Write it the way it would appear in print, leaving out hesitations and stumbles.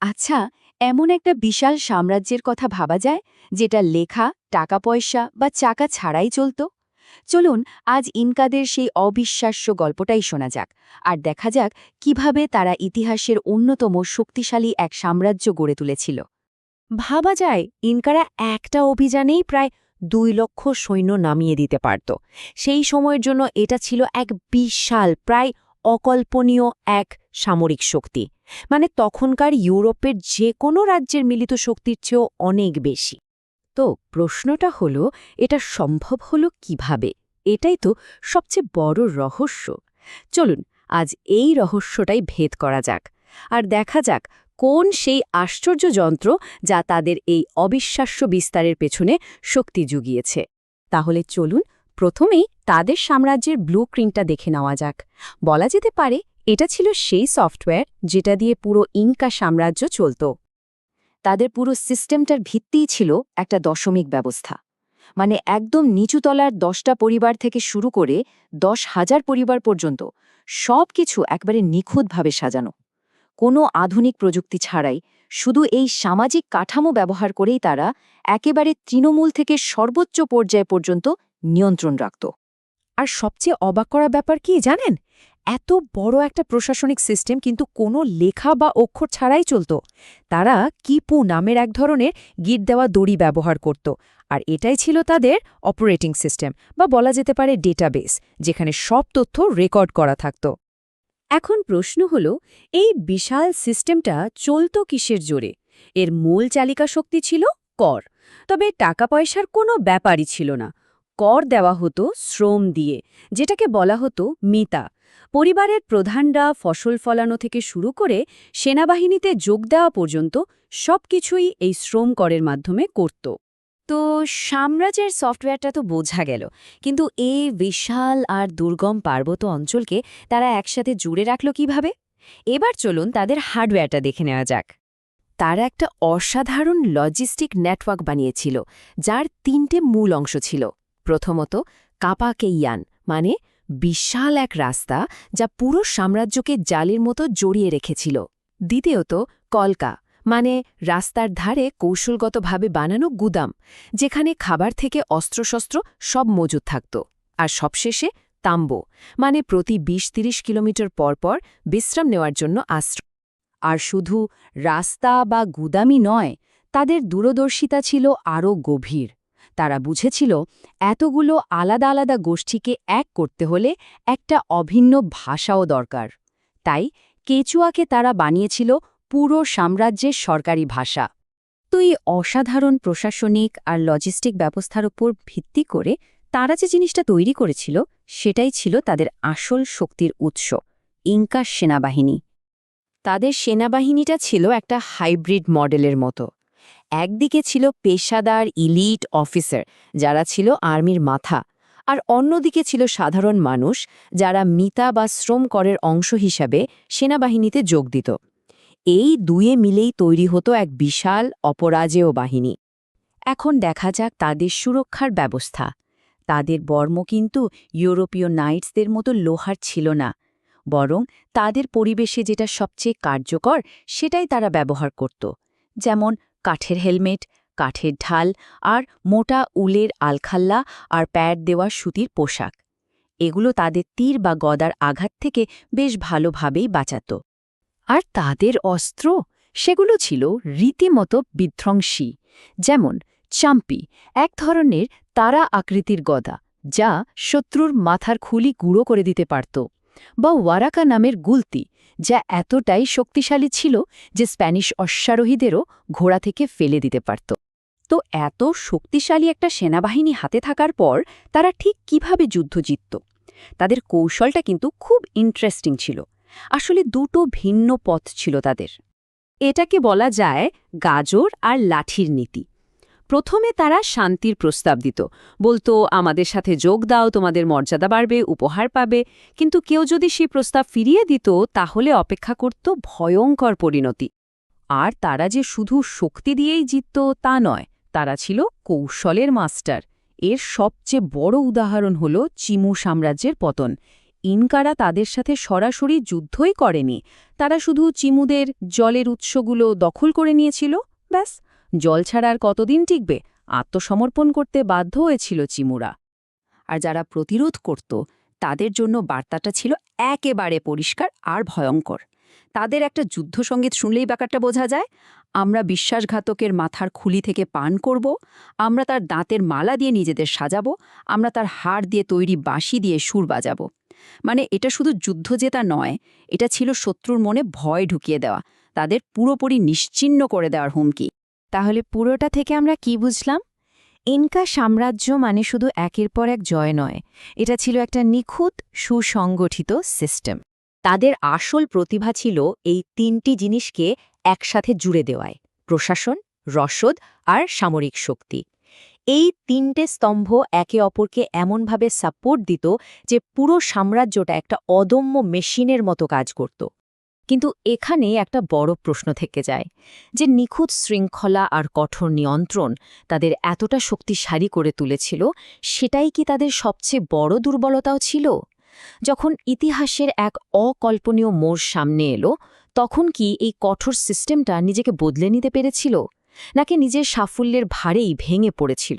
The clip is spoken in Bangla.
আচ্ছা, এমন একটা বিশাল সাম্রাজ্যের কথা ভাবা যায় যেটা লেখা, টাকা পয়সা বা চাকা ছাড়াই চলত। চলুন আজ ইনকাদের সেই অবিশ্বাস্য গল্পটাই শোনা যাক আর দেখা যাক কিভাবে তারা ইতিহাসের অন্যতম শক্তিশালী এক সাম্রাজ্য গড়ে তুলেছিল। ভাবা যায় ইনকারা একটা অভিযানেই প্রায় 2 লক্ষ সৈন্য নামিয়ে দিতে পারত। সেই সময়ের জন্য এটা ছিল এক বিশাল, প্রায় অকল্পনীয় এক সামরিক শক্তি। মানে তখনকার ইউরোপের যে কোনো রাজ্যের মিলিত শক্তির চেয়েও অনেক বেশি। তো প্রশ্নটা হলো, এটা সম্ভব হলো কিভাবে? এটাই তো সবচেয়ে বড় রহস্য। চলুন আজ এই রহস্যটাই ভেদ করা যাক আর দেখা যাক কোন সেই আশ্চর্য যন্ত্র যা তাদের এই অবিশ্বাস্য বিস্তারের পেছনে শক্তি জুগিয়েছে। তাহলে চলুন প্রথমেই তাদের সাম্রাজ্যের ব্লুপ্রিন্টটা দেখে নেওয়া যাক। বলা যেতে পারে এটা ছিল সেই সফটওয়্যার যেটা দিয়ে পুরো ইনকা সাম্রাজ্য চলত। তাদের পুরো সিস্টেমটার ভিত্তিই ছিল একটা দশমিক ব্যবস্থা। মানে একদম নিচুতলার 10টা পরিবার থেকে শুরু করে 10,000 পরিবার পর্যন্ত সব কিছু একবারে নিখুঁতভাবে সাজানো। কোনো আধুনিক প্রযুক্তি ছাড়াই শুধু এই সামাজিক কাঠামো ব্যবহার করেই তারা একেবারে তৃণমূল থেকে সর্বোচ্চ পর্যায় পর্যন্ত নিয়ন্ত্রণ রাখত। আর সবচেয়ে অবাক করা ব্যাপার কি জানেন? এত বড় একটা প্রশাসনিক সিস্টেম কিন্তু কোনো লেখা বা অক্ষর ছাড়াই চলত। তারা কিপু নামের এক ধরনের গিট দেওয়া দড়ি ব্যবহার করত, আর এটাই ছিল তাদের অপারেটিং সিস্টেম বা বলা যেতে পারে ডেটাবেস, যেখানে সব তথ্য রেকর্ড করা থাকত। এখন প্রশ্ন হল, এই বিশাল সিস্টেমটা চলত কিসের জোরে? এর মূল চালিকা শক্তি ছিল কর। তবে টাকা পয়সার কোনো ব্যাপারই ছিল না। কর দেওয়া হতো শ্রম দিয়ে, যেটাকে বলা হতো মিতা। পরিবারের প্রধানরা ফসল ফলানো থেকে শুরু করে সেনাবাহিনীতে যোগ দেওয়া পর্যন্ত সবকিছুই এই শ্রম করের মাধ্যমে করত। তো সাম্রাজ্যের সফটওয়্যারটা তো বোঝা গেল, কিন্তু এই বিশাল আর দুর্গম পার্বত্য অঞ্চলকে তারা একসাথে জুড়ে রাখল কিভাবে? এবার চলুন তাদের হার্ডওয়্যারটা দেখে নেওয়া যাক। তারা একটা অসাধারণ লজিস্টিক নেটওয়ার্ক বানিয়েছিল, যার 3টে মূল অংশ ছিল। প্রথমত কাপাকেইয়ান, মানে বিশাল এক রাস্তা যা পুরো সাম্রাজ্যকে জালির মতো জড়িয়ে রেখেছিল। দ্বিতীয়ত কলকা, মানে রাস্তার ধারে কৌশলগতভাবে বানানো গুদাম, যেখানে খাবার থেকে অস্ত্রশস্ত্র সব মজুদ থাকত। আর সবশেষে তাম্বো, মানে প্রতি ২০-৩০ কিলোমিটার পরপর বিশ্রাম নেওয়ার জন্য আশ্রয়। আর শুধু রাস্তা বা গুদামই নয়, তাদের দূরদর্শিতা ছিল আরও গভীর। তারা বুঝেছিল এতগুলো আলাদা আলাদা গোষ্ঠীকে এক করতে হলে একটা অভিন্ন ভাষাও দরকার। তাই কেচুয়াকে তারা বানিয়েছিল পুরো সাম্রাজ্যের সরকারি ভাষা। তো এই অসাধারণ প্রশাসনিক আর লজিস্টিক ব্যবস্থার উপর ভিত্তি করে তারা যে জিনিসটা তৈরি করেছিল, সেটাই ছিল তাদের আসল শক্তির উৎস, ইনকা সেনাবাহিনী। তাদের সেনাবাহিনীটা ছিল একটা হাইব্রিড মডেলের মতো। একদিকে ছিল পেশাদার ইলিট অফিসার, যারা ছিল আর্মির মাথা, আর অন্যদিকে ছিল সাধারণ মানুষ, যারা মিতা বা শ্রম করের অংশ হিসাবে সেনাবাহিনীতে যোগ দিত। এই দুয়ে মিলেই তৈরি হতো এক বিশাল অপরাজেয় বাহিনী। এখন দেখা যাক তাদের সুরক্ষার ব্যবস্থা। তাদের বর্ম কিন্তু ইউরোপীয় নাইটসদের মতো লোহার ছিল না, বরং তাদের পরিবেশে যেটা সবচেয়ে কার্যকর সেটাই তারা ব্যবহার করত। যেমন কাঠের হেলমেট, কাঠের ঢাল আর মোটা উলের আলখাল্লা আর প্যাড দেওয়া সুতির পোশাক। এগুলো তাদের তীর বা গদার আঘাত থেকে বেশ ভালোভাবেই বাঁচাত। আর তাদের অস্ত্র, সেগুলো ছিল রীতিমতো বিধ্বংসী। যেমন চাম্পি, এক ধরনের তারা আকৃতির গদা, যা শত্রুর মাথার খুলি গুঁড়ো করে দিতে পারত, বা ওয়ারাকা নামের গুলতি, যা এতটাই শক্তিশালী ছিল যে স্প্যানিশ অশ্বারোহীদেরও ঘোড়া থেকে ফেলে দিতে পারত। তো এত শক্তিশালী একটা সেনাবাহিনী হাতে থাকার পর তারা ঠিক কিভাবে যুদ্ধ জিতত? তাদের কৌশলটা কিন্তু খুব ইন্টারেস্টিং ছিল। আসলে দুটো ভিন্ন পথ ছিল তাদের। এটাকে বলা যায় গাজর আর লাঠির নীতি। প্রথমে তারা শান্তির প্রস্তাব দিত, বলতো আমাদের সাথে যোগ দাও, তোমাদের মর্যাদা বাড়বে, উপহার পাবে। কিন্তু কেউ যদি সেই প্রস্তাব ফিরিয়ে দিত, তাহলে অপেক্ষা করত ভয়ঙ্কর পরিণতি। আর তারা যে শুধু শক্তি দিয়েই জিতত তা নয়, তারা ছিল কৌশলের মাস্টার। এর সবচেয়ে বড় উদাহরণ হল চিমু সাম্রাজ্যের পতন। ইনকারা তাদের সাথে সরাসরি যুদ্ধই করেনি, তারা শুধু চিমুদের জলের উৎসগুলো দখল করে নিয়েছিল, ব্যাস। জল ছাড়া আর কতদিন টিকবে, আত্মসমর্পণ করতে বাধ্য হয়েছিল চিমুরা। আর যারা প্রতিরোধ করত তাদের জন্য বার্তাটা ছিল একেবারে পরিষ্কার আর ভয়ঙ্কর। তাদের একটা যুদ্ধসঙ্গীত শুনলেই ব্যাপারটা বোঝা যায়। আমরা বিশ্বাসঘাতকের মাথার খুলি থেকে পান করব, আমরা তার দাঁতের মালা দিয়ে নিজেদের সাজাবো, আমরা তার হাড় দিয়ে তৈরি বাঁশি দিয়ে সুর বাজাবো। মানে এটা শুধু যুদ্ধ জেতা নয়, এটা ছিল শত্রুর মনে ভয় ঢুকিয়ে দেওয়া, তাদের পুরোপুরি নিশ্চিহ্ন করে দেওয়ার হুমকি। তাহলে পুরোটা থেকে আমরা কি বুঝলাম? ইনকা সাম্রাজ্য মানে শুধু একের পর এক জয় নয়, এটা ছিল একটা নিখুঁত সুসংগঠিত সিস্টেম। তাদের আসল প্রতিভা ছিল এই তিনটি জিনিসকে একসাথে জুড়ে দেওয়ায়: প্রশাসন, রসদ আর সামরিক শক্তি। এই তিনটে স্তম্ভ একে অপরকে এমনভাবে সাপোর্ট দিত যে পুরো সাম্রাজ্যটা একটা অদম্য মেশিনের মতো কাজ করত। কিন্তু এখানে একটা বড় প্রশ্ন থেকে যায়, যে নিখুঁত শৃঙ্খলা আর কঠোর নিয়ন্ত্রণ তাদের এতটা শক্তিশালী করে তুলেছিল, সেটাই কি তাদের সবচেয়ে বড় দুর্বলতাও ছিল? যখন ইতিহাসের এক অকল্পনীয় মোড় সামনে এলো, তখন কি এই কঠোর সিস্টেমটা নিজেকে বদলে নিতে পেরেছিল, নাকি নিজের সাফল্যের ভারেই ভেঙে পড়েছিল?